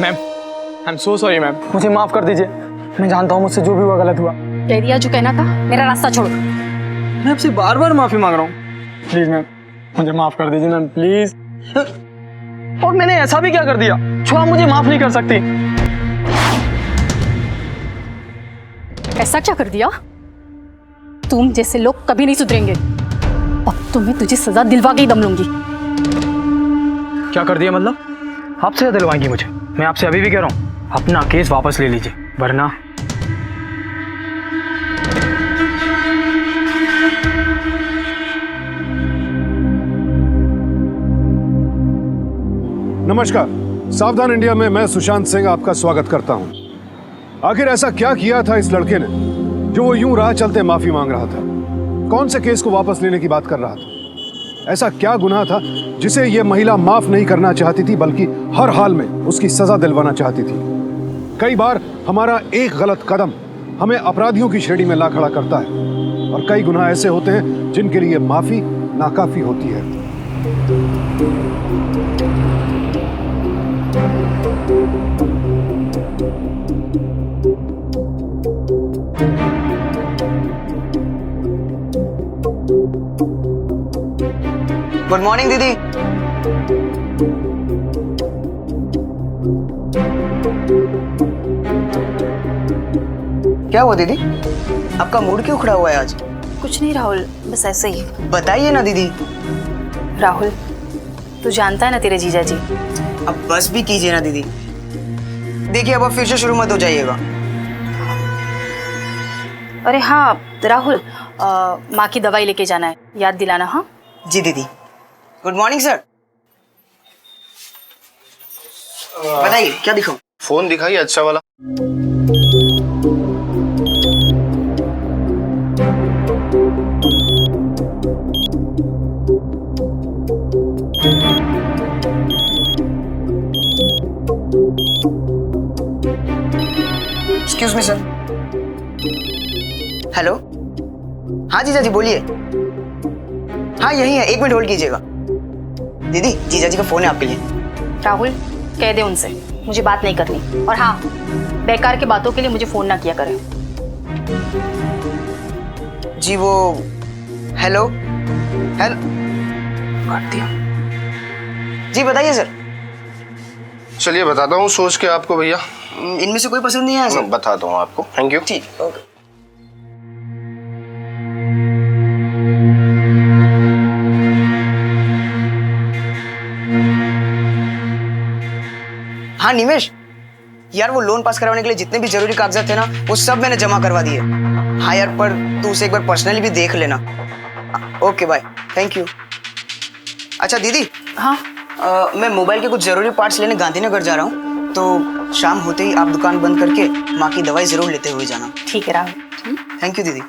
Ma'am, I am so sorry ma'am, मुझे माफ कर दीजिए। मैं जानता हूँ मुझसे जो भी हुआ गलत हुआ। कह दिया जो कहना था, मेरा रास्ता छोड़ो। मैं आपसे बार बार माफी मांग रहा हूँ, प्लीज मैम मुझे माफ कर दीजिए मैम, प्लीज। और मैंने ऐसा भी क्या कर दिया जो आप मुझे माफ नहीं कर सकती? ऐसा क्या कर दिया? तुम जैसे लोग कभी नहीं सुधरेंगे। अब तो मैं तुझे सजा दिलवा के ही दम लूंगी। क्या कर दिया मतलब? आपसे क्या दिलवाएंगी मुझे? मैं आपसे अभी भी कह रहा हूँ, अपना केस वापस ले लीजिए, वरना नमस्कार, सावधान इंडिया में मैं सुशांत सिंह आपका स्वागत करता हूं। आखिर ऐसा क्या किया था इस लड़के ने जो वो यूं राह चलते माफी मांग रहा था? कौन से केस को वापस लेने की बात कर रहा था? ऐसा क्या गुनाह था जिसे ये महिला माफ नहीं करना चाहती थी, बल्कि हर हाल में उसकी सजा दिलवाना चाहती थी? कई बार हमारा एक गलत कदम हमें अपराधियों की श्रेणी में ला खड़ा करता है, और कई गुनाह ऐसे होते हैं जिनके लिए माफी नाकाफी होती है। गुड मॉर्निंग दीदी। क्या हुआ दीदी, आपका मूड क्यों खड़ा हुआ है आज? कुछ नहीं राहुल, बस ऐसे ही। बताइए ना दीदी। राहुल, तू जानता है ना तेरे जीजा जी। अब बस भी कीजिए ना दीदी। देखिए अब आप फिर से शुरू मत हो जाइएगा। अरे हाँ राहुल, माँ की दवाई लेके जाना है, याद दिलाना। हाँ जी दीदी। Good morning sir. बताइए क्या दिखाऊं? फोन दिखाइए अच्छा वाला। Excuse me sir. हेलो, हाँ जीजा जी बोलिए। हाँ यही है, 1 मिनट होल्ड कीजिएगा। दीदी जीजा जी का फोन है आपके लिए। राहुल, कह दे उनसे मुझे बात नहीं करनी, और हाँ बेकार के बातों के लिए मुझे फोन ना किया करें। जी वो हेलो हेलो काट दिया। जी बताइए सर। चलिए बताता हूँ सोच के आपको भैया। इनमें से कोई पसंद नहीं आया सर? बताता हूँ आपको। Thank you. ठीक ओके। हाँ निमेश, यार वो लोन पास करवाने के लिए जितने भी जरूरी कागजात थे ना, वो सब मैंने जमा करवा दिए। हाँ यार, पर तू उसे एक बार पर्सनली भी देख लेना। Okay bye, thank you. अच्छा दीदी। हाँ मैं मोबाइल के कुछ जरूरी पार्ट्स लेने गांधीनगर जा रहा हूँ, तो शाम होते ही आप दुकान बंद करके माँ की दवाई जरूर लेते हुए जाना। ठीक है राहुल। थैंक यू दीदी।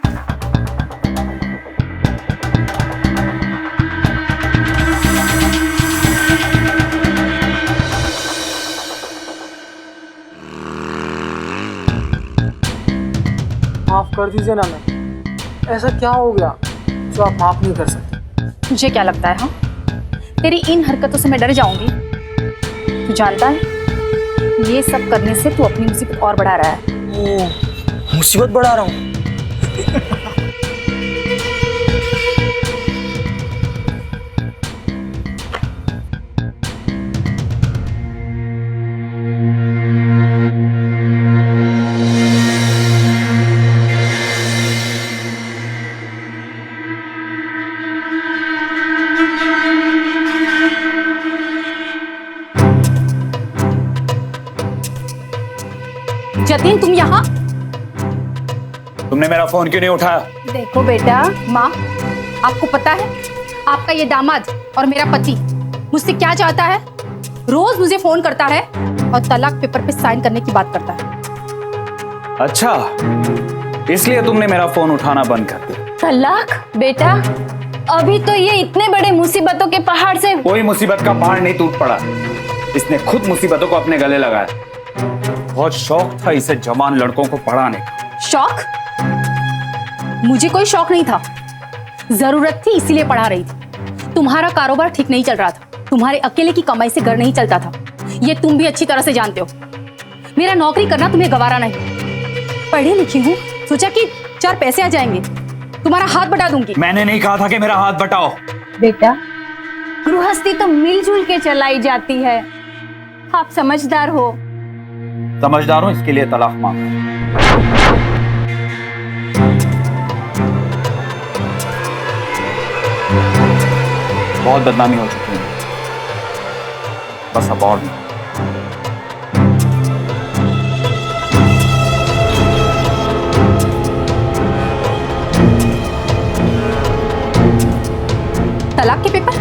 माफ कर दीजिए ना मैम, ऐसा क्या हो गया जो आप माफ नहीं कर सकते? तुझे क्या लगता है हाँ, तेरी इन हरकतों से मैं डर जाऊंगी? तू जानता है ये सब करने से तू अपनी मुसीबत और बढ़ा रहा है। मुसीबत बढ़ा रहा हूँ? जतिन तुम यहाँ? तुमने मेरा फोन क्यों नहीं उठाया? देखो बेटा, माँ आपको पता है आपका ये दामाद और मेरा पति मुझसे क्या चाहता है? रोज मुझे फोन करता है और तलाक पेपर पे साइन करने की बात करता है। अच्छा, इसलिए तुमने मेरा फोन उठाना बंद कर दिया? तलाक? बेटा अभी तो ये इतने बड़े मुसीबतों के पहाड़ से। कोई मुसीबत का पहाड़ नहीं टूट पड़ा, इसने खुद मुसीबतों को अपने गले लगाया। बहुत शौक था इसे जवान लड़कों को पढ़ाने का। शौक? मुझे कोई शौक नहीं था, जरूरत थी इसीलिए पढ़ा रही थी। तुम्हारा कारोबार ठीक नहीं चल रहा था, तुम्हारे अकेले की कमाई से घर नहीं चलता था, ये तुम भी अच्छी तरह से जानते हो। मेरा नौकरी करना तुम्हें गवारा नहीं। पढ़ी लिखी हूँ, सोचा कि 4 पैसे आ जाएंगे, तुम्हारा हाथ बटा दूंगी। मैंने नहीं कहा था कि मेरा हाथ बटाओ। बेटा, गृहस्थी तो मिलजुल के चलाई जाती है। आप समझदार हो। समझदार हूं, इसके लिए तलाक मांग। बहुत बदनामी हो चुकी है, बस अब और नहीं। तलाक के पेपर?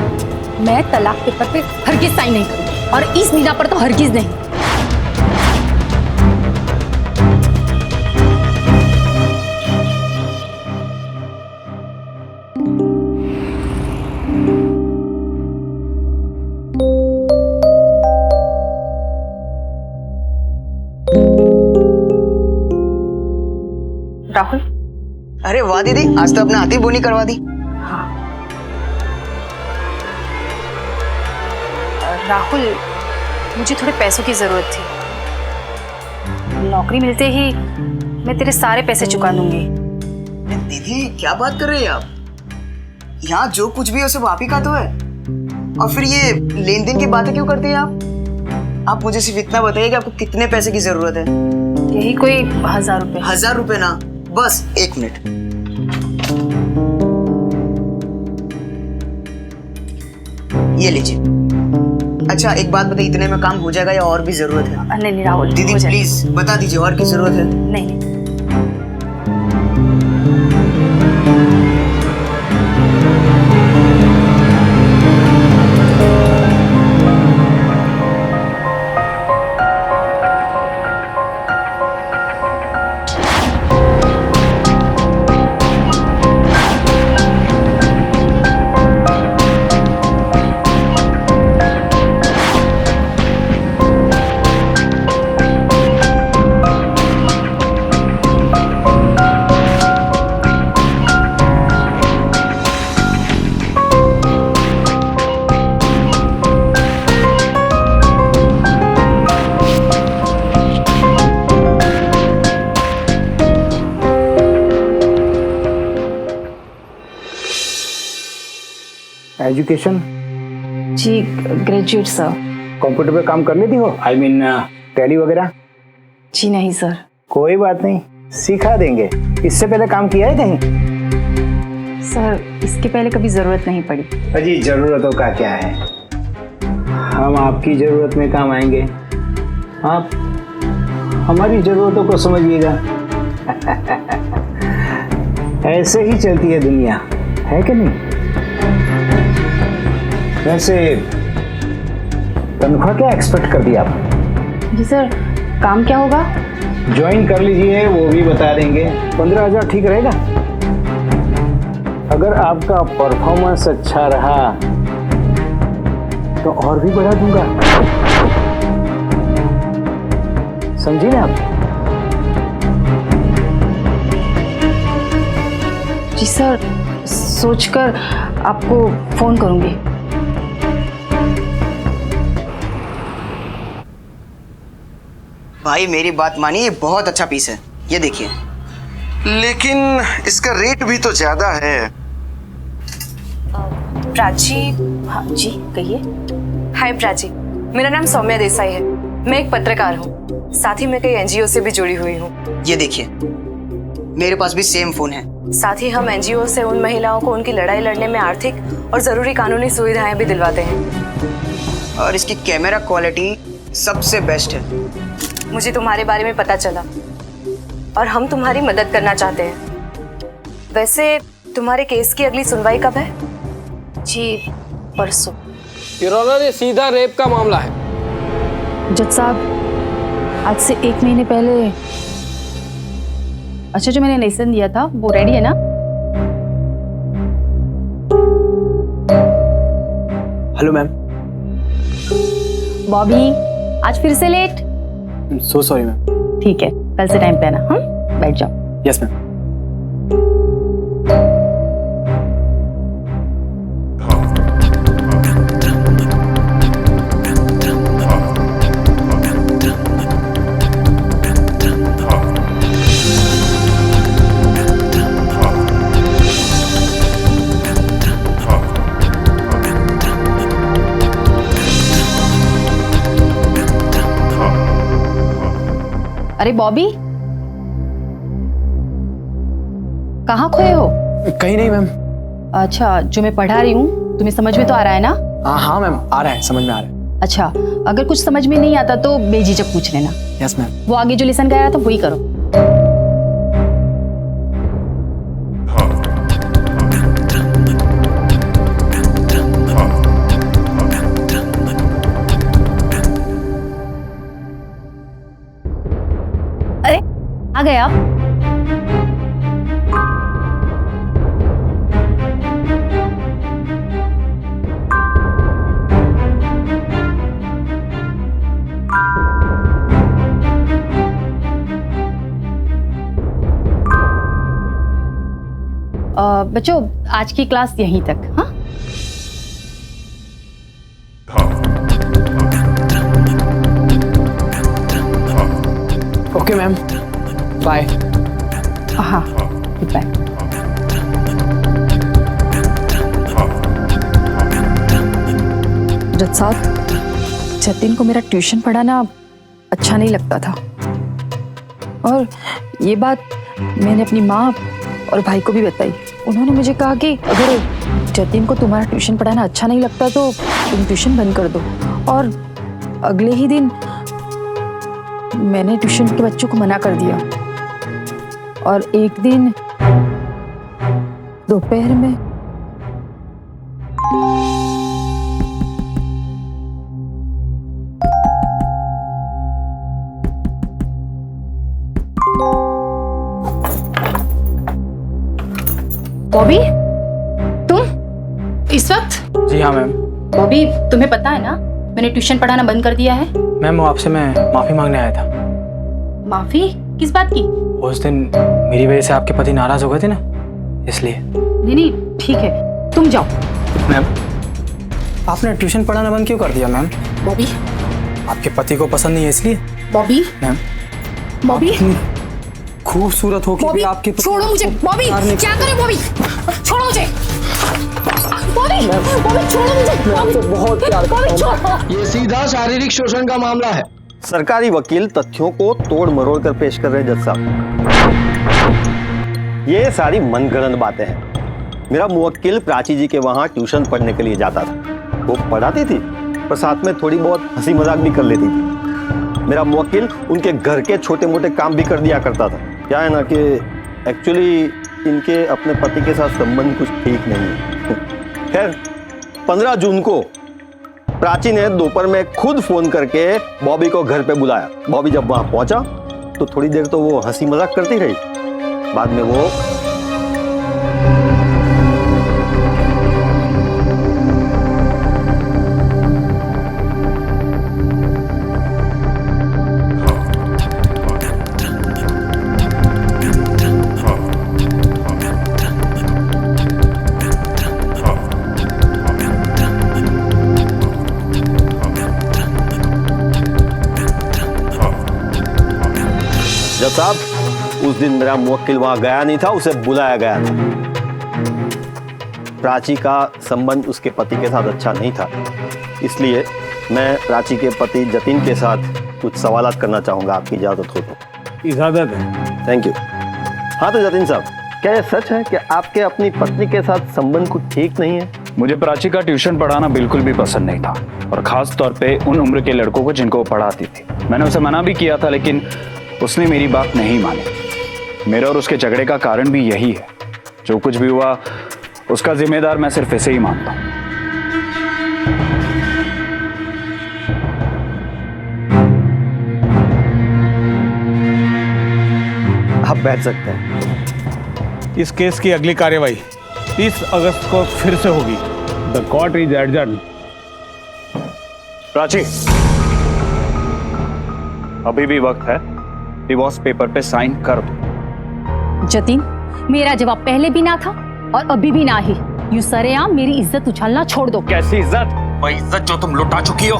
मैं तलाक पेपर पे हरगिज साइन नहीं करूंगी, और इस मीना पर तो हरगिज नहीं। राहुल, अरे वाह दीदी, आज तो अपने हाथी बोनी करवा दी। राहुल, मुझे थोड़े पैसों की जरूरत थी। नौकरी मिलते ही मैं तेरे सारे पैसे चुका दूंगी। दीदी क्या बात कर रहे हैं आप? यहाँ जो कुछ भी है सब आप ही का तो है। और फिर ये लेन देन की बातें क्यों करते हैं आप? आप मुझे सिर्फ इतना बताइए कि आपको कितने पैसे की जरूरत है। यही कोई 1000 रुपए। 1000 रुपए ना, बस 1 मिनट। ये लीजिए। अच्छा एक बात बताइए, इतने में काम हो जाएगा या और भी जरूरत है? नहीं राहुल, दीदी प्लीज बता दीजिए, और की जरूरत है? नहीं। एजुकेशन? जी ग्रेजुएट सर। कंप्यूटर पे काम कर लेती हो? आई मीन टैली वगैरह? जी नहीं सर। कोई बात नहीं, सिखा देंगे। इससे पहले काम किया है कहीं? सर इसके पहले कभी जरूरत नहीं पड़ी। अजी जरूरतों का क्या है, हम आपकी जरूरत में काम आएंगे, आप हमारी जरूरतों को समझिएगा। ऐसे ही चलती है दुनिया, है कि नहीं? वैसे तनख्वाह क्या एक्सपेक्ट कर दिया आप? जी सर, काम क्या होगा? ज्वाइन कर लीजिए, वो भी बता देंगे। 15,000 ठीक रहेगा? अगर आपका परफॉर्मेंस अच्छा रहा तो और भी बढ़ा दूंगा, समझिए ना आप? जी सर, सोचकर आपको फोन करूंगी। भाई मेरी बात मानिए, ये बहुत अच्छा पीस है, ये देखिए। लेकिन इसका रेट भी तो ज्यादा है। प्राची। हाँ जी कहिए। हाय प्राची, मेरा नाम सौम्या देसाई है। मैं एक पत्रकार हूँ, साथ ही मैं कई एनजीओ से भी जुड़ी हुई हूँ। ये देखिए, मेरे पास भी सेम फोन है। साथ ही हम एनजीओ से उन महिलाओं को उनकी लड़ाई लड़ने में आर्थिक और जरूरी कानूनी सुविधाएं भी दिलवाते हैं। और इसकी कैमरा क्वालिटी सबसे बेस्ट है। मुझे तुम्हारे बारे में पता चला और हम तुम्हारी मदद करना चाहते हैं। वैसे तुम्हारे केस की अगली सुनवाई कब है? जी परसों। योर ऑनर, ये सीधा रेप का मामला है। जज साहब, आज से 1 महीने पहले, अच्छा जो मैंने लेसन दिया था वो रेडी है ना? Hello ma'am. बॉबी, आज फिर से लेट? So sorry ma'am. ठीक है, कल से टाइम पे आना। हाँ, बैठ जाओ। Yes ma'am. अरे बॉबी, कहाँ खोए हो? कहीं नहीं मैम। अच्छा, जो मैं पढ़ा रही हूँ तुम्हें समझ में तो आ रहा है ना? हाँ मैम, आ रहा है, समझ में आ रहा है। अच्छा, अगर कुछ समझ में नहीं आता तो बेझिझक पूछ लेना। Yes ma'am. वो आगे जो लेसन गया था वही करो। अरे आ गए आप? बच्चों, आज की क्लास यहीं तक। हाँ, ओके मैम, बाय। हाँ, गुड बाय। जज साहब, जतिन को मेरा ट्यूशन पढ़ाना अच्छा नहीं लगता था, और ये बात मैंने अपनी माँ और भाई को भी बताई। उन्होंने मुझे कहा कि अगर जतिन को तुम्हारा ट्यूशन पढ़ाना अच्छा नहीं लगता तो तुम ट्यूशन बंद कर दो। और अगले ही दिन मैंने ट्यूशन के बच्चों को मना कर दिया, और एक दिन दोपहर में बॉबी, तुम इस वक्त? जी हाँ मैम। बॉबी, तुम्हें पता है ना मैंने ट्यूशन पढ़ाना बंद कर दिया है। मैम, वो आपसे मैं माफी मांगने आया था। माफी? किस बात की? उस दिन मेरी वजह से आपके पति नाराज हो गए थे ना, इसलिए। नहीं, ठीक है, तुम जाओ। मैम, आपने ट्यूशन पढ़ाना बंद क्यों कर दिया मैम? बॉबी, आपके पति को पसंद नहीं है इसलिए? बॉबी, मैम, बॉबी, खूबसूरत हो के भी आपके पति... छोड़ो मुझे। बॉबी, क्या करे? बॉबी, छोड़ो मुझे। बॉबी, बॉबी, छोड़ो मुझे। आपसे बहुत प्यार बॉबी, छोड़ो। ये सीधा शारीरिक शोषण का मामला है। सरकारी वकील तथ्यों को तोड़ मरोड़ कर पेश कर रहे हैं जज साहब। ये सारी मनगढ़ंत बातें हैं। मेरा मुवक्किल प्राची जी के वहां ट्यूशन पढ़ने के लिए जाता था। वो पढ़ाती थी पर साथ में थोड़ी बहुत हंसी मजाक भी कर लेती थी। मेरा मुवक्किल उनके घर के छोटे मोटे काम भी कर दिया करता था। क्या है ना कि एक्चुअली इनके अपने पति के साथ संबंध कुछ ठीक नहीं है। खैर, 15 जून को प्राची ने दोपहर में खुद फोन करके बॉबी को घर पे बुलाया। बॉबी जब वहां पहुंचा तो थोड़ी देर तो वो हंसी मजाक करती रही। बाद में वो जज साहब, उस दिन मेरा मुवक्किल वहां गया नहीं था, उसे बुलाया गया था। प्राची का संबंध उसके पति के साथ अच्छा नहीं था, इसलिए मैं प्राची के पति जतिन के साथ कुछ सवालात करना चाहूंगा, आपकी इजाजत हो तो। इजाजत है। Thank you. हाँ तो जतिन साहब, क्या यह सच है कि आपके अपनी पत्नी के साथ संबंध कुछ ठीक नहीं है? मुझे प्राची का ट्यूशन पढ़ाना बिल्कुल भी पसंद नहीं था, और खास तौर पे उन उम्र के लड़कों को जिनको वो पढ़ाती थी। मैंने उसे मना भी किया था, लेकिन उसने मेरी बात नहीं मानी। मेरे और उसके झगड़े का कारण भी यही है। जो कुछ भी हुआ उसका जिम्मेदार मैं सिर्फ इसे ही मानता हूं। आप बैठ सकते हैं। इस केस की अगली कार्यवाही 30 अगस्त को फिर से होगी। The court is adjourn. Prachi, अभी भी वक्त है, डिवोर्स पेपर पे साइन कर दो। जतिन, मेरा जवाब पहले भी ना था और अभी भी ना ही। यूं सरेआम मेरी इज्जत उछालना छोड़ दो। कैसी इज्जत? वही इज्जत जो तुम लुटा चुकी हो।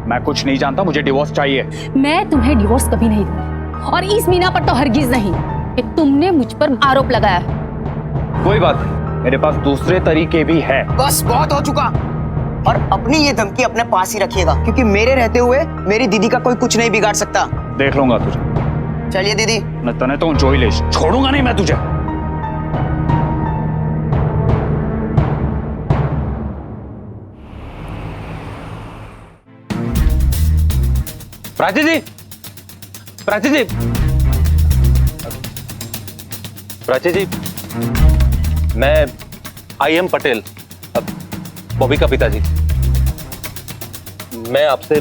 मैं कुछ नहीं जानता, मुझे डिवोर्स चाहिए। मैं तुम्हें डिवोर्स कभी नहीं दूंगी, और इस मीना पर तो हरगिज नहीं कि तुमने मुझ पर आरोप लगाया है। कोई बात नहीं, मेरे पास दूसरे तरीके भी है। बस बहुत हो चुका, और अपनी ये धमकी अपने पास ही रखिएगा, क्योंकि मेरे रहते हुए मेरी दीदी का कोई कुछ नहीं बिगाड़ सकता। देख लूंगा तुझे। चलिए दीदी। न तने तो जोई ले, छोड़ूंगा नहीं मैं तुझे। प्राची जी, प्राची जी, प्राची जी, मैं IM पटेल, बॉबी का पिताजी, मैं आपसे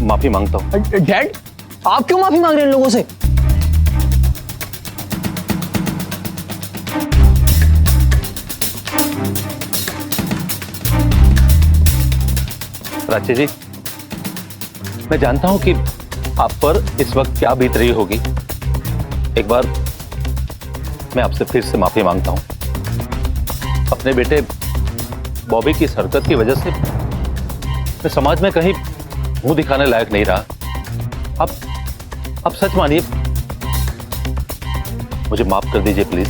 माफी मांगता हूँ। डैड, आप क्यों माफी मांग रहे हैं इन लोगों से? प्राची जी, मैं जानता हूं कि आप पर इस वक्त क्या बीत रही होगी। एक बार मैं आपसे फिर से माफी मांगता हूं। अपने बेटे बॉबी की इस हरकत की वजह से मैं समाज में कहीं मुंह दिखाने लायक नहीं रहा। आप सच मानिए, मुझे माफ कर दीजिए प्लीज।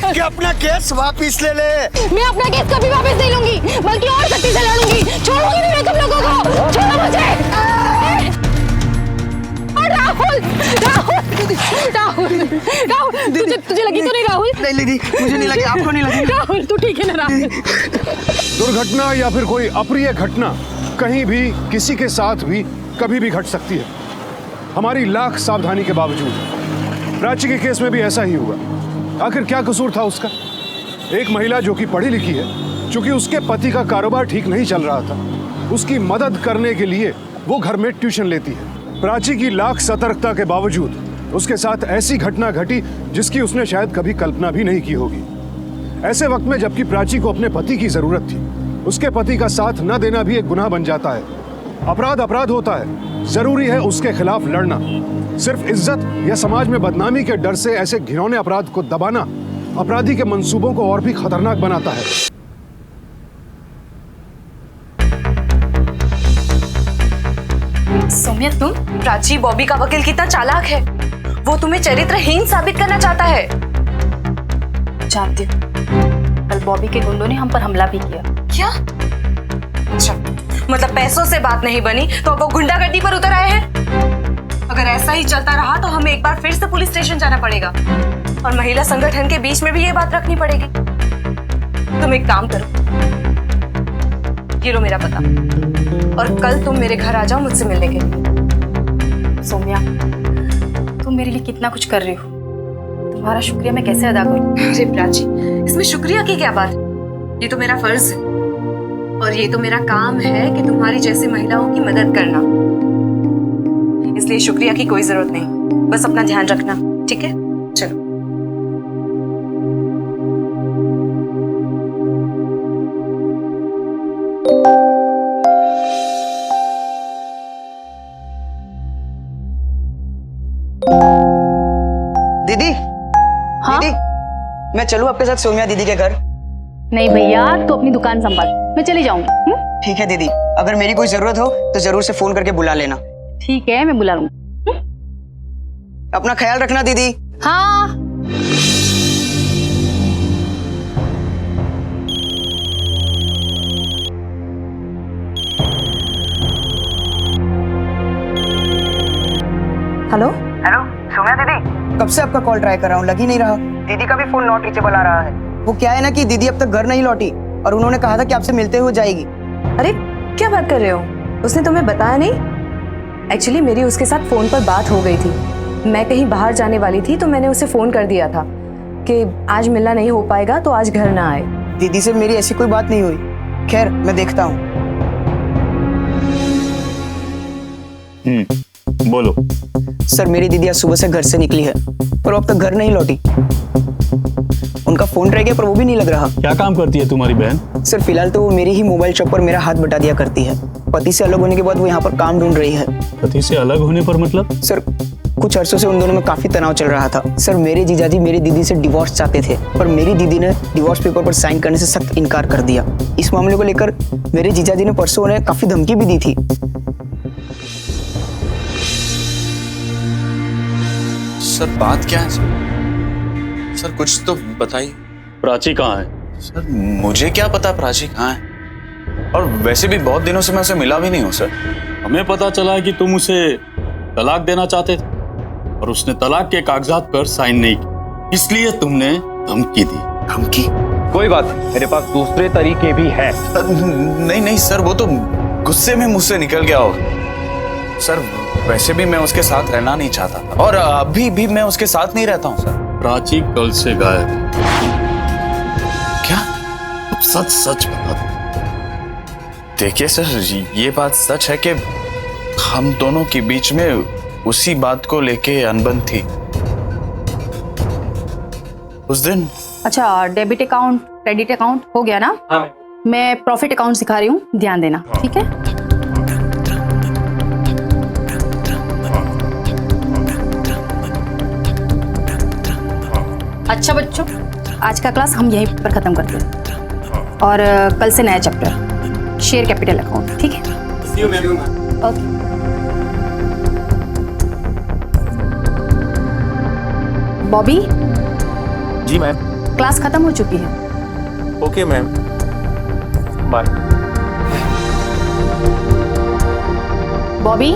कि अपना केस वापस ले ले। मैं अपना केस कभी वापस नहीं लूंगी, बल्कि और सख्ती से लड़ूंगी। छोड़ूंगी नहीं मैं तुम लोगों को। छोड़ो मुझे। राहुल, राहुल, राहुल, राहुल, तुझे लगी तो नहीं राहुल? नहीं दीदी, मुझे नहीं लगी, आपको नहीं लगी। राहुल तू ठीक है ना राहुल? दुर्घटना या फिर कोई अप्रिय घटना कहीं भी किसी के साथ भी कभी भी घट सकती है, हमारी लाख सावधानी के बावजूद। प्राची के केस में भी ऐसा ही हुआ। आखिर क्या कसूर था उसका? एक महिला जो कि पढ़ी लिखी है, चूंकि उसके पति का कारोबार ठीक नहीं चल रहा था, उसकी मदद करने के लिए वो घर में ट्यूशन लेती है। प्राची की लाख सतर्कता के बावजूद उसके साथ ऐसी घटना घटी जिसकी उसने शायद कभी कल्पना भी नहीं की होगी। ऐसे वक्त में जबकि प्राची को अपने पति की जरूरत थी, उसके पति का साथ न देना भी एक गुनाह बन जाता है। अपराध अपराध होता है, जरूरी है उसके खिलाफ लड़ना। सिर्फ इज्जत या समाज में बदनामी के डर से ऐसे घिनौने अपराध को दबाना अपराधी के मंसूबों को और भी खतरनाक बनाता है। सौम्या, तुम? प्राची बॉबी का वकील कितना चालाक है। वो तुम्हें चरित्रहीन साबित करना चाहता है। जानती हूँ, कल बॉबी के गुंडों ने हम पर हमला भी किया। क्या? अच्छा, मतलब पैसों से बात नहीं बनी तो अब वो गुंडागर्दी पर उतर आए हैं। अगर ऐसा ही चलता रहा तो हमें एक बार फिर से पुलिस स्टेशन जाना पड़ेगा और महिला संगठन के बीच में भी ये बात रखनी पड़ेगी। तुम एक काम करो, ये लो मेरा पता, और कल तुम मेरे घर आ जाओ मुझसे मिलने के लिए। सौम्या, तुम मेरे लिए कितना कुछ कर रही हो, तुम्हारा शुक्रिया मैं कैसे अदा करूं? अरे प्राची, इसमें शुक्रिया की क्या बात? ये तो मेरा फर्ज है और ये तो मेरा काम है कि तुम्हारी जैसी महिलाओं की मदद करना। इसलिए शुक्रिया की कोई जरूरत नहीं, बस अपना ध्यान रखना, ठीक है? चलो। दीदी, हाँ? दीदी, मैं चलूं आपके साथ सौम्या दीदी के घर? नहीं भैया, तू अपनी दुकान संभाल, मैं चली जाऊंगी। ठीक है दीदी, अगर मेरी कोई जरूरत हो तो जरूर से फोन करके बुला लेना। ठीक है, मैं बुला लूंगी। अपना ख्याल रखना दीदी। हाँ। हेलो हेलो सौम्या दीदी, कब से आपका कॉल ट्राई कर रहा हूँ, लग ही नहीं रहा। दीदी का भी फोन नॉट रीचेबल आ रहा है। वो क्या है ना कि दीदी अब तक घर नहीं लौटी और उन्होंने कहा था कि आपसे मिलते हुए जाएगी। अरे क्या बात कर रहे हो? उसने तुम्हें बताया नहीं? एक्चुअली मेरी उसके साथ फोन पर बात हो गई थी। मैं कहीं बाहर जाने वाली थी तो मैंने उसे फोन कर दिया था कि आज मिलना नहीं हो पाएगा तो आज घर ना आए। दीदी से मेरी ऐसी कोई बात नहीं हुई। खैर, मैं देखता हूँ। बोलो। सर, मेरी दीदी आज सुबह से घर से निकली है पर अब तक घर नहीं लौटी। उनका फोन ट्राई किया पर वो भी नहीं लग रहा। क्या काम करती है तुम्हारी बहन? सर, फिलहाल तो वो मेरी ही मोबाइल शॉप पर मेरा हाथ बटा दिया करती है। पति से अलग होने के बाद वो यहाँ पर काम ढूंढ रही है। पति से अलग होने पर मतलब? सर, कुछ अरसों से उन दोनों में काफी तनाव चल रहा था। सर, मेरे जीजाजी मेरी दीदी से डिवोर्स चाहते थे, पर मेरी दीदी ने डिवोर्स पेपर पर साइन करने से सख्त इनकार कर दिया। इस मामले को लेकर मेरे जीजाजी ने परसों उन्हें काफी धमकी भी दी थी। सर बात क्या है सर कुछ तो बताइए। प्राची कहाँ है? सर मुझे क्या पता प्राची कहाँ है, और वैसे भी बहुत दिनों से मैं उसे मिला भी नहीं हूँ सर। हमें पता चला है कि तुम उसे तलाक देना चाहते थे और उसने तलाक के कागजात पर साइन नहीं की, इसलिए तुमने धमकी दी। धमकी? कोई बात नहीं, मेरे पास दूसरे तरीके भी हैं। नहीं नहीं सर, वो तो गुस्से में मुझसे निकल गया होगा सर। वैसे भी मैं उसके साथ रहना नहीं चाहता था, और अभी भी मैं उसके साथ नहीं रहता हूँ सर। प्राची कल से गायब है। क्या? अब सच सच बता दो। देखिए सर, ये बात सच है कि हम दोनों के बीच में उसी बात को लेके अनबन थी उस दिन। अच्छा, डेबिट अकाउंट क्रेडिट अकाउंट हो गया ना? हाँ। मैं प्रॉफिट अकाउंट सिखा रही हूँ, ध्यान देना, ठीक है? अच्छा बच्चों, आज का क्लास हम यहीं पर खत्म करते हैं, और कल से नया चैप्टर शेयर कैपिटल अकाउंट, ठीक है? ओके। बॉबी। जी मैम। क्लास खत्म हो चुकी है। Okay ma'am, bye. बॉबी,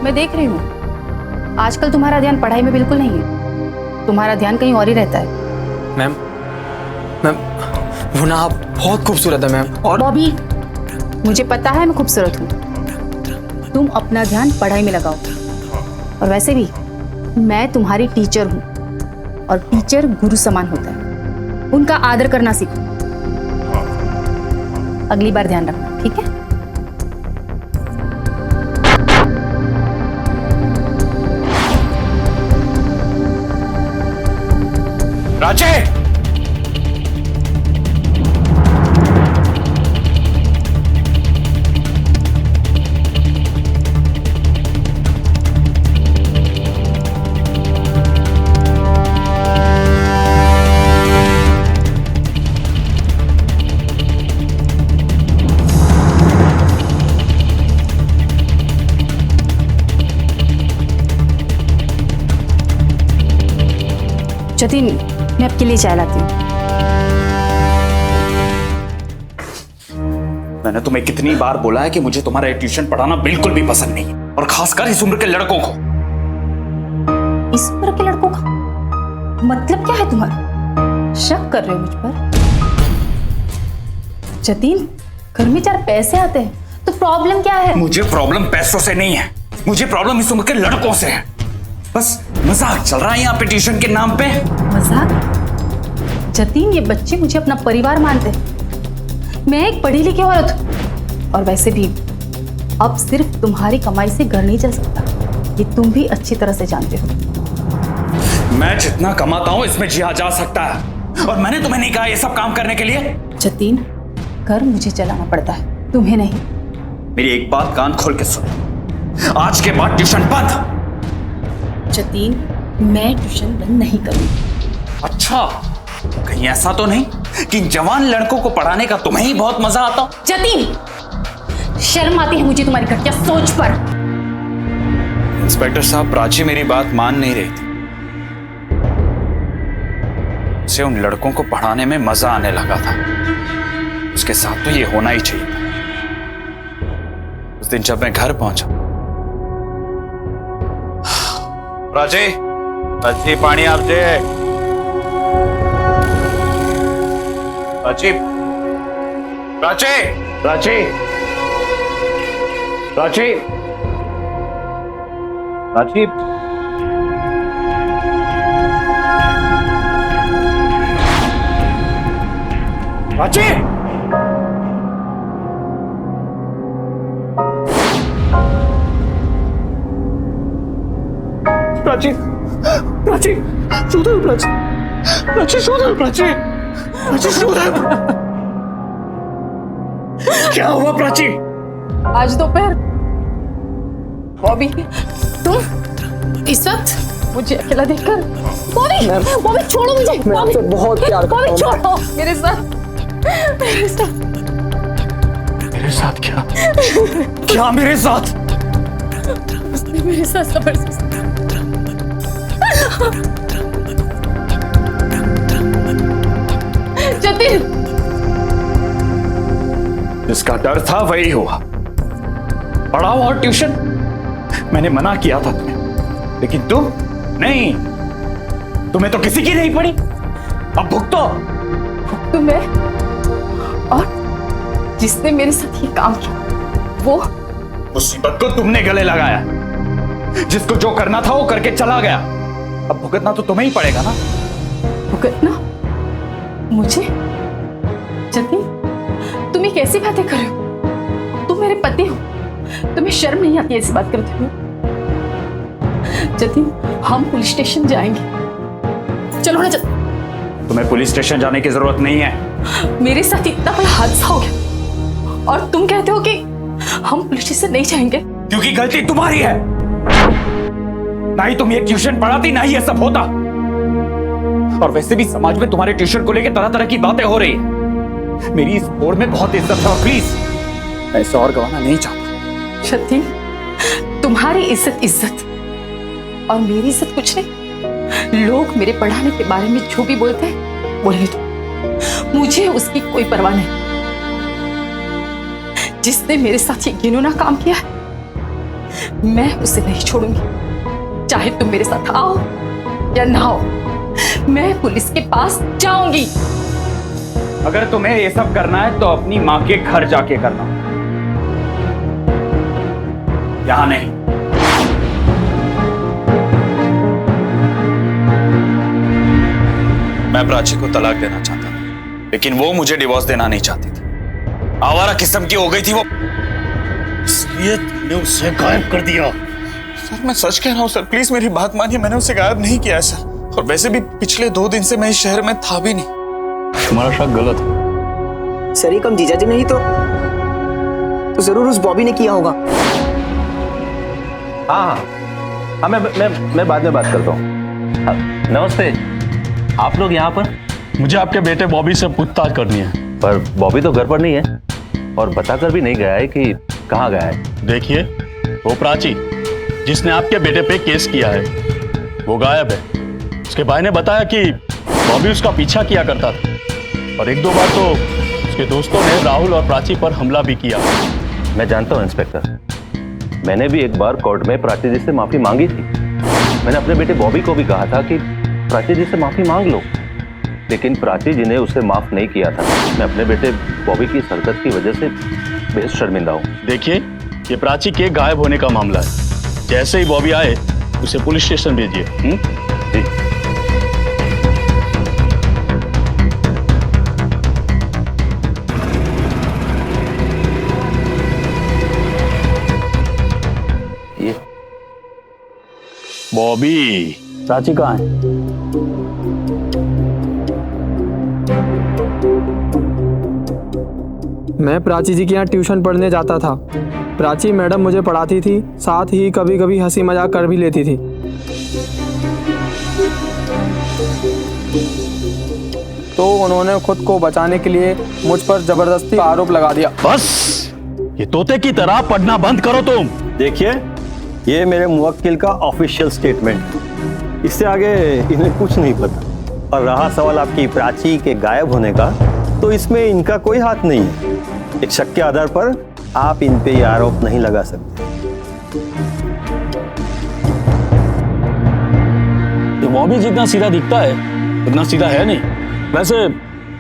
मैं देख रही हूँ आजकल तुम्हारा ध्यान पढ़ाई में बिल्कुल नहीं है, तुम्हारा ध्यान कहीं और ही रहता है। मैम वो ना आप बहुत खूबसूरत है मैम। और बॉबी, मुझे पता है मैं खूबसूरत हूँ, तुम अपना ध्यान पढ़ाई में लगाओ। और वैसे भी मैं तुम्हारी टीचर हूँ, और टीचर गुरु समान होता है, उनका आदर करना सीखो। अगली बार ध्यान रखना, ठीक है? राजे! जतिन, मैं आपके लिए चाय लाती हूँ। मैंने तुम्हें कितनी बार बोला है कि मुझे तुम्हारा ट्यूशन पढ़ाना बिल्कुल भी पसंद नहीं है, और खासकर इस उम्र के लड़कों को। इस उम्र के लड़कों का मतलब क्या है तुम्हारा? शक कर रहे हो मुझ पर? जतिन, घर में 4 पैसे आते हैं तो प्रॉब्लम क्या है? मुझे प्रॉब्लम पैसों से नहीं है, मुझे प्रॉब्लम इस उम्र के लड़कों से है। बस मजाक चल रहा है यहाँ पे ट्यूशन के नाम पे। मजाक? जतिन, ये बच्चे मुझे अपना परिवार मानते हैं, मैं एक पढ़ी लिखी औरत हूँ, और वैसे भी अब सिर्फ तुम्हारी कमाई से घर नहीं चल सकता, ये तुम भी अच्छी तरह से जानते हो। मैं जितना कमाता हूँ इसमें जिया जा सकता है, और मैंने तुम्हें नहीं कहा ये सब काम करने के लिए। जतिन, घर मुझे चलाना पड़ता है, तुम्हें नहीं। मेरी एक बात कान खोल के सुनो, आज के बाद ट्यूशन बंद। जतीन, मैं ट्यूशन बंद नहीं करूंगी। अच्छा, कहीं ऐसा तो नहीं कि जवान लड़कों को पढ़ाने का तुम्हें ही बहुत मजा आता हो? जतीन, शर्म आती है मुझे तुम्हारी घटिया सोच पर। इंस्पेक्टर साहब, प्राची मेरी बात मान नहीं रही थी, उसे उन लड़कों को पढ़ाने में मजा आने लगा था, उसके साथ तो ये होना ही चाहिए था। उस दिन जब मैं घर पहुंचा, प्राची, प्राची पानी आप दे। प्राची, प्राची, प्राची, प्राची, प्राची, प्राची, प्राची, प्राची, शोधो प्राची, प्राची शोधो प्राची, प्राची शोधो। क्या हुआ प्राची? आज दोपहर बॉबी तुम इस वक्त मुझे अकेला देखकर बॉबी बॉबी छोड़ो मुझे मैं आपसे बहुत प्यार करता बॉबी हूँ। छोड़ो मेरे साथ मेरे साथ क्या? क्या मेरे साथ? उसने मेरे साथ जबरदस्ती जतिन जिसका डर था वही हुआ। पढ़ाओ और ट्यूशन। मैंने मना किया था तुम्हें, लेकिन तुम नहीं। तुम्हें तो किसी की नहीं पड़ी। अब भुगतो। तुम्हें और जिसने मेरे साथ ये काम किया वो मुसीबत को तुमने गले लगाया। जिसको जो करना था वो करके चला गया। अब भुगतना तो तुम्हें ही पड़ेगा ना। भुगतना मुझे? जतिन तुम ये कैसी बातें कर रहे हो? तुम मेरे पति हो, तुम्हें शर्म नहीं आती ऐसी बात करते हुए? जतिन हम पुलिस स्टेशन जाएंगे, चलो ना। तुम्हें पुलिस स्टेशन जाने की जरूरत नहीं है। मेरे साथ इतना बड़ा हादसा हो गया और तुम कहते हो कि हम पुलिस स्टेशन नहीं जाएंगे? क्योंकि गलती तुम्हारी है। ना ही तुम ये ट्यूशन पढ़ाती, ना ही ये सब होता। और वैसे भी समाज में तुम्हारे ट्यूशन को लेकर तरह तरह की बातें हो रही है। मेरी इस बोर्ड में बहुत इज्जत है और प्लीज मैं इसे और गंवाना नहीं चाहता। जतिन तुम्हारी इज्जत इज्जत और मेरी इज्जत कुछ नहीं। लोग मेरे पढ़ाने के बारे में जो भी बोलते हैं बोलने दो, मुझे उसकी कोई परवाह नहीं। जिसने मेरे साथ ये घिनौना काम किया है मैं उसे नहीं छोड़ूंगी। चाहे तुम मेरे साथ आओ या ना आओ, मैं पुलिस के पास जाऊंगी। अगर तुम्हें ये सब करना है तो अपनी मां के घर जाके करना, यहां नहीं। मैं प्राची को तलाक देना चाहता था, लेकिन वो मुझे डिवोर्स देना नहीं चाहती थी। आवारा किस्म की हो गई थी वो, इसलिए तुमने उसे गायब कर दिया। सर मैं सच कह रहा हूँ सर, प्लीज मेरी बात मानिए। मैंने उसे गायब नहीं किया है सर, और वैसे भी पिछले 2 दिन से मैं इस शहर में था भी नहीं। तुम्हारा शक गलत है। सर ये कम जीजा जी नहीं तो जरूर उस बॉबी ने किया होगा। हाँ, मैं बाद में बात करता हूँ। नमस्ते, आप लोग यहाँ पर? मुझे आपके बेटे बॉबी से पूछताछ करनी है। पर बॉबी तो घर पर नहीं है और बताकर भी नहीं गया है कि कहाँ गया है। देखिए, वो प्राची जिसने आपके बेटे पे केस किया है वो गायब है। उसके भाई ने बताया कि बॉबी उसका पीछा किया करता था और 1-2 बार तो उसके दोस्तों ने राहुल और प्राची पर हमला भी किया। मैं जानता हूँ इंस्पेक्टर, मैंने भी एक बार कोर्ट में प्राची जी से माफी मांगी थी। मैंने अपने बेटे बॉबी को भी कहा था कि प्राची जी से माफी मांग लो, लेकिन प्राची जी ने उसे माफ नहीं किया था। मैं अपने बेटे बॉबी की इस हरकत की वजह से बेहद शर्मिंदा हूँ। देखिए, ये प्राची के गायब होने का मामला है। जैसे ही बॉबी आए उसे पुलिस स्टेशन भेजिए। जी। ये बॉबी, प्राची कहाँ है? मैं प्राची जी के यहाँ ट्यूशन पढ़ने जाता था। प्राची मैडम मुझे पढ़ाती थी, साथ ही कभी कभी हंसी मजाक कर भी लेती थी। तो उन्होंने खुद को बचाने के लिए मुझ पर जबरदस्ती आरोप लगा दिया। बस, ये तोते की तरह पढ़ना बंद करो तुम। देखिए, ये मेरे मुवक्किल का ऑफिशियल स्टेटमेंट। इससे आगे इन्हें कुछ नहीं पता। और रहा सवाल आपकी प्राची के गायब होने का, तो इसमें इनका कोई हाथ नहीं है। एक शक के आधार पर आप इन पे ये आरोप नहीं लगा सकते। ये बॉबी जितना सीधा दिखता है उतना सीधा है नहीं। वैसे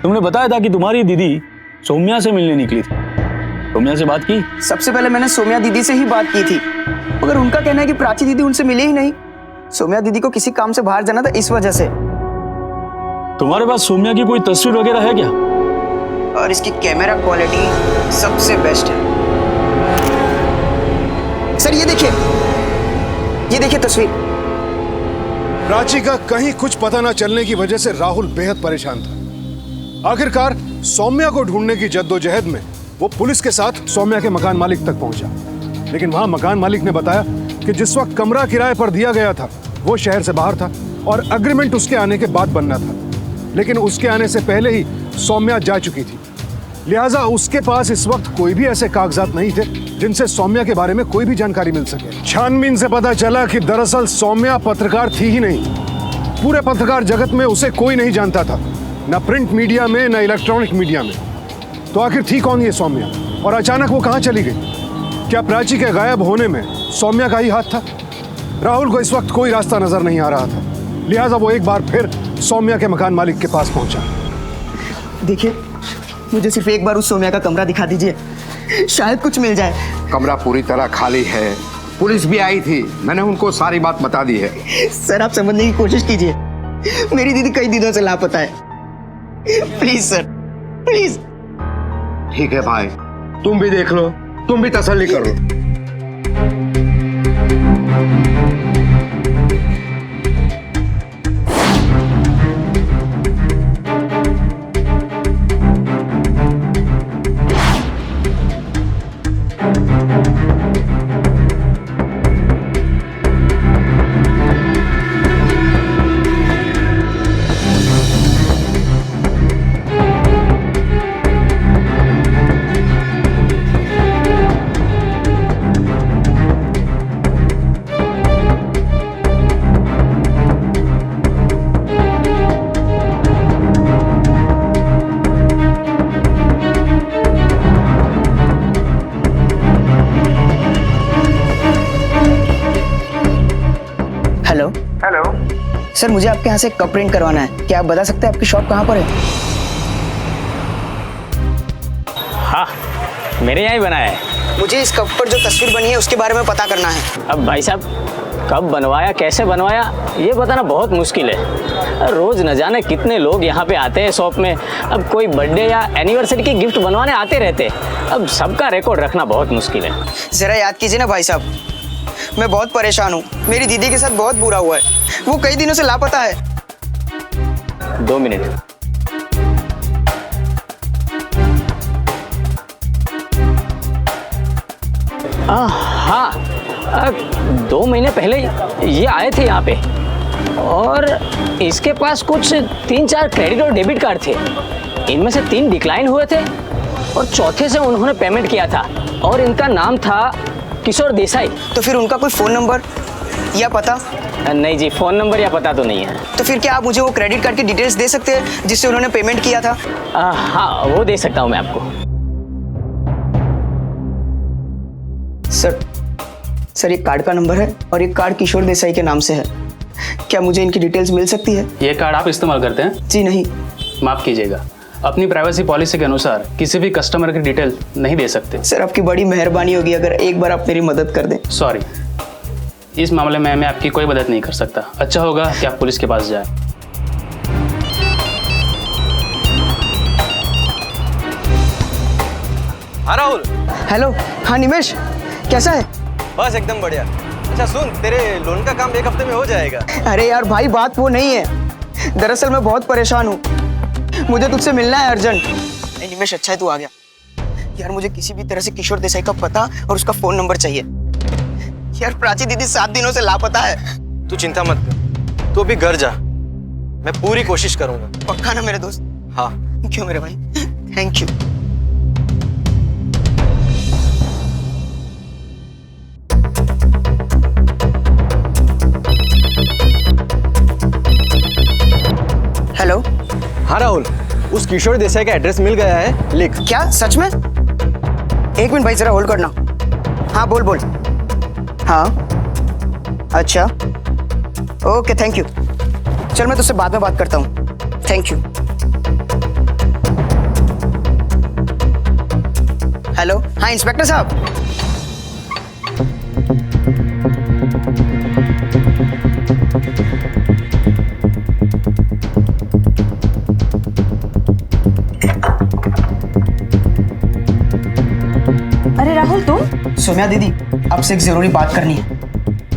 तुमने बताया था कि तुम्हारी दीदी सौम्या से मिलने निकली थी। सौम्या से बात की? सबसे पहले मैंने सौम्या दीदी से ही बात की थी, मगर उनका कहना है कि प्राची दीदी उनसे मिले ही नहीं। सौम्या दीदी को किसी काम से बाहर जाना था, इस वजह से। तुम्हारे पास सौम्या की कोई तस्वीर वगैरह है क्या? और इसकी कैमरा क्वालिटी सबसे बेस्ट है। सर ये देखिए तस्वीर। प्राची का कहीं कुछ पता न चलने की वजह से राहुल बेहद परेशान था। आखिरकार सौम्या को ढूंढने की जद्दोजहद में वो पुलिस के साथ सौम्या के मकान मालिक तक पहुंचा, लेकिन वहां मकान मालिक ने बताया कि जिस वक्त कमरा किराए पर दिया गया था वो शहर से बाहर था और अग्रीमेंट उसके आने के बाद बनना था, लेकिन उसके आने से पहले ही सौम्या जा चुकी थी। लिहाजा उसके पास इस वक्त कोई भी ऐसे कागजात नहीं थे जिनसे सौम्या के बारे में कोई भी जानकारी मिल सके। छानबीन से पता चला कि दरअसल सौम्या पत्रकार थी ही नहीं। पूरे पत्रकार जगत में उसे कोई नहीं जानता था, न प्रिंट मीडिया में न इलेक्ट्रॉनिक मीडिया में। तो आखिर थी कौन ये सौम्या और अचानक वो कहाँ चली गई? क्या प्राची के गायब होने में सौम्या का ही हाथ था? राहुल को इस वक्त कोई रास्ता नजर नहीं आ रहा था, लिहाजा वो एक बार फिर सौम्या के मकान मालिक के पास पहुंचा। देखिए, मुझे सिर्फ एक बार उस सौम्या का कमरा दिखा दीजिए, शायद कुछ मिल जाए। कमरा पूरी तरह खाली है, पुलिस भी आई थी, मैंने उनको सारी बात बता दी है। सर आप समझने की कोशिश कीजिए, मेरी दीदी कई दिनों से लापता है। Please sir, please. ठीक है भाई, तुम भी देख लो, तुम भी तसल्ली करो। हेलो सर, मुझे आपके यहाँ से कप प्रिंट करवाना है। क्या आप बता सकते हैं आपकी शॉप कहाँ पर है? हाँ, मेरे यहाँ ही बना है। मुझे इस कप पर जो तस्वीर बनी है उसके बारे में पता करना है। अब भाई साहब, कब बनवाया, कैसे बनवाया, ये बताना बहुत मुश्किल है। रोज न जाने कितने लोग यहाँ पे आते हैं शॉप में। अब कोई बर्थडे या एनिवर्सरी की गिफ्ट बनवाने आते रहते, अब सबका रिकॉर्ड रखना बहुत मुश्किल है। जरा याद कीजिए ना भाई साहब, मैं बहुत परेशान हूँ। मेरी दीदी के साथ बहुत बुरा हुआ है, वो कई दिनों से लापता है। 2 मिनट। हाँ, 2 महीने पहले ये आए थे यहाँ पे और इसके पास कुछ 3-4 क्रेडिट और डेबिट कार्ड थे। इनमें से 3 डिक्लाइन हुए थे और चौथे से उन्होंने पेमेंट किया था और इनका नाम था किशोर देसाई। तो फिर उनका कोई फोन नंबर या पता? नहीं जी, फोन नंबर या पता तो नहीं है। तो फिर क्या आप मुझे वो क्रेडिट कार्ड की डिटेल्स दे सकते हैं जिससे उन्होंने पेमेंट किया था? हाँ, वो दे सकता हूँ मैं आपको। सर एक कार्ड का नंबर है और एक कार्ड किशोर देसाई के नाम से है। क्या मुझे इनकी डिटेल्स मिल सकती है? ये कार्ड आप इस्तेमाल करते हैं? जी नहीं। माफ कीजिएगा, अपनी प्राइवेसी पॉलिसी के अनुसार किसी भी कस्टमर की डिटेल नहीं दे सकते। सर आपकी बड़ी मेहरबानी होगी अगर एक बार आप मेरी मदद कर दें। सॉरी, इस मामले में मैं आपकी कोई मदद नहीं कर सकता। अच्छा होगा कि आप पुलिस के पास जाएं। हाँ राहुल। हेलो। हाँ निमेश, कैसा है? बस एकदम बढ़िया। अच्छा सुन, तेरे लोन का काम 1 हफ्ते में हो जाएगा। अरे यार भाई, बात वो नहीं है। दरअसल मैं बहुत परेशान हूँ, मुझे तुझसे मिलना है अर्जेंट। निमेश अच्छा है तू आ गया। यार मुझे किसी भी तरह से किशोर देसाई का पता और उसका फोन नंबर चाहिए। यार प्राची दीदी 7 दिनों से लापता है। तू चिंता मत कर, तू अभी घर जा, मैं पूरी कोशिश करूंगा। पक्का ना मेरे दोस्त? हाँ। क्यों मेरे भाई, थैंक यू। हेलो। हाँ राहुल, उस किशोर देसाई का एड्रेस मिल गया है, लिख। क्या सच में? 1 मिनट भाई, जरा होल्ड करना। हाँ बोल बोल। हाँ अच्छा, ओके थैंक यू। चल मैं तुझसे बाद में बात करता हूँ। Thank you. हेलो। हाँ इंस्पेक्टर साहब। अरे राहुल तुम? सौम्या दीदी, आपसे एक जरूरी बात करनी है।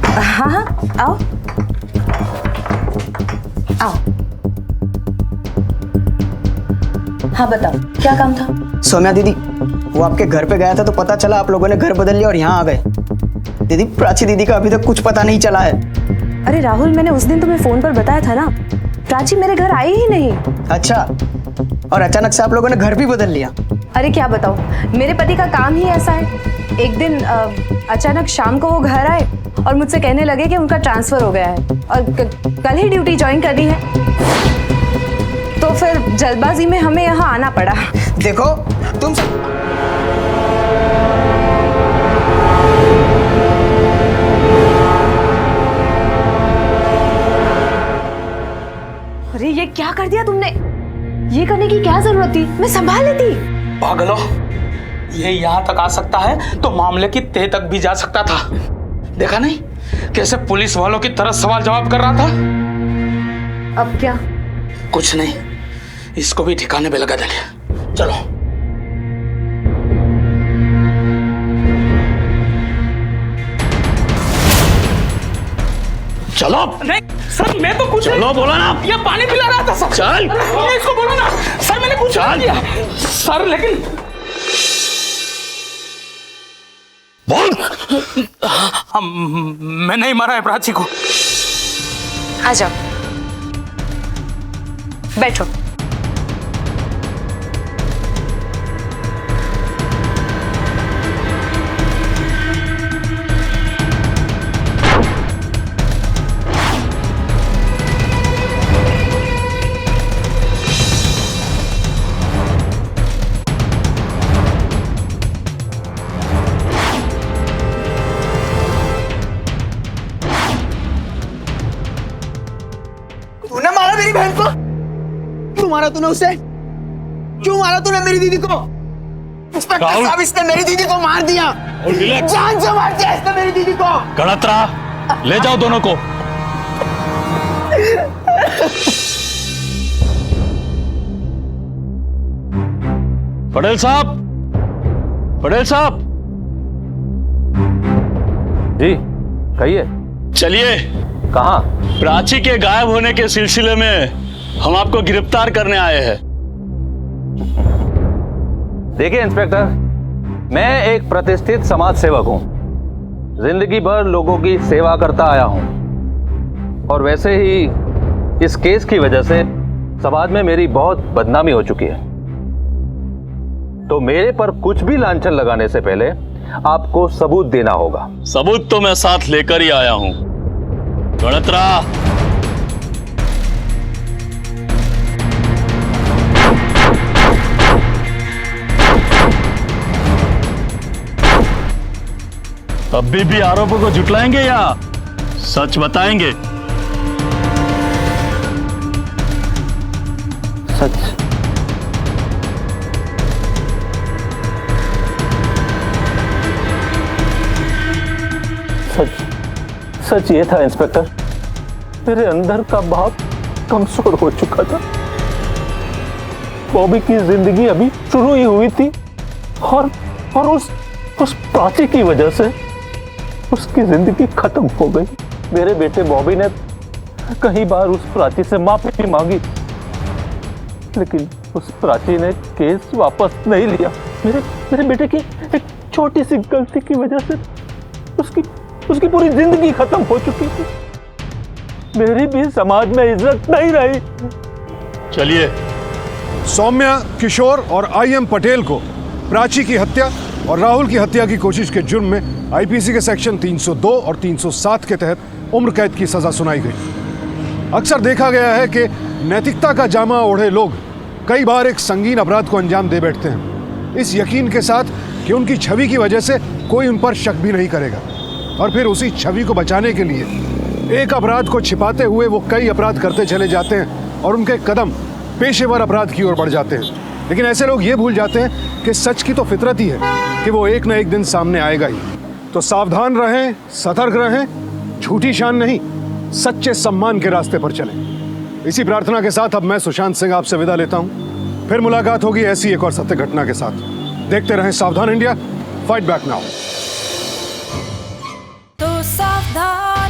हाँ हाँ आओ आओ। हाँ बताओ, क्या काम था? सौम्या दीदी, वो आपके घर पे गया था तो पता चला आप लोगों ने घर बदल लिया और यहाँ आ गए। दीदी, प्राची दीदी का अभी तक कुछ पता नहीं चला है। अरे राहुल, मैंने उस दिन तुम्हें फोन पर बताया था ना, प्राची मेरे घर आई ही नहीं। अच्छा, और अचानक से आप लोगों ने घर भी बदल लिया? अरे क्या बताओ, मेरे पति का काम ही ऐसा है। एक दिन अचानक शाम को वो घर आए और मुझसे कहने लगे कि उनका ट्रांसफर हो गया है और कल ही ड्यूटी ज्वाइन कर दी है। तो फिर जल्दबाजी में हमें यहाँ आना पड़ा। देखो तुम अरे ये क्या कर दिया तुमने? ये करने की क्या जरूरत थी? मैं संभाल लेती। पागलो, ये यहाँ तक आ सकता है तो मामले की तह तक भी जा सकता था। देखा नहीं कैसे पुलिस वालों की तरह सवाल जवाब कर रहा था? अब क्या? कुछ नहीं, इसको भी ठिकाने पे लगा देंगे। चलो। चलो। नहीं सर, मैं तो कुछ चलो बोला ना, ये पानी पिला रहा था सर। चल, इसको बोलो ना सर, मैंने कुछ नहीं किया सर। लेकिन बोल, मैं नहीं मारा है प्राची को। आ जाओ, बैठो। तूने मारा मेरी बहन को? क्यों मारा तूने उसे? क्यों मारा तूने मेरी दीदी को? इंस्पेक्टर साहब, इसने मेरी दीदी को मार दिया। जान से मार दिया इसने मेरी दीदी को। गणत्रा, ले जाओ दोनों को। पटेल साहब, पटेल साहब जी कहिए। चलिए। कहाँ? प्राची के गायब होने के सिलसिले में हम आपको गिरफ्तार करने आए हैं। देखिए इंस्पेक्टर, मैं एक प्रतिष्ठित समाज सेवक हूं, जिंदगी भर लोगों की सेवा करता आया हूं, और वैसे ही इस केस की वजह से समाज में मेरी बहुत बदनामी हो चुकी है। तो मेरे पर कुछ भी लांछन लगाने से पहले आपको सबूत देना होगा। सबूत तो मैं साथ लेकर ही आया हूं। गणत्रा, अभी भी आरोपों को झुटलाएंगे या सच बताएंगे? सच। सच ये था इंस्पेक्टर, मेरे अंदर का भाव कमजोर हो चुका था। बॉबी की जिंदगी अभी शुरू ही हुई थी और उस प्राची की वजह से उसकी जिंदगी खत्म हो गई। मेरे बेटे बॉबी ने कई बार उस प्राची से माफी मांगी, लेकिन उस प्राची ने केस वापस नहीं लिया। मेरे बेटे की एक छोटी सी गलती की वजह से उसकी पूरी जिंदगी खत्म हो चुकी थी। मेरी भी समाज में इज्जत नहीं रही। चलिए। सौम्या, किशोर और आई.एम. पटेल को प्राची की हत्या और राहुल की हत्या की कोशिश के जुर्म में आईपीसी के सेक्शन 302 और 307 के तहत उम्र कैद की सजा सुनाई गई। अक्सर देखा गया है कि नैतिकता का जामा ओढ़े लोग कई बार एक संगीन अपराध को अंजाम दे बैठते हैं, इस यकीन के साथ कि उनकी छवि की वजह से कोई उन पर शक भी नहीं करेगा, और फिर उसी छवि को बचाने के लिए एक अपराध को छिपाते हुए वो कई अपराध करते चले जाते हैं और उनके कदम पेशेवर अपराध की ओर बढ़ जाते हैं। लेकिन ऐसे लोग ये भूल जाते हैं कि सच की तो फितरत ही है कि वो एक न एक दिन सामने आएगा ही। तो सावधान रहें, सतर्क रहें, झूठी शान नहीं, सच्चे सम्मान के रास्ते पर चलें। इसी प्रार्थना के साथ अब मैं सुशांत सिंह आपसे विदा लेता हूं। फिर मुलाकात होगी ऐसी एक और सत्य घटना के साथ। देखते रहें सावधान इंडिया, फाइट बैक नाउ। तो सावधान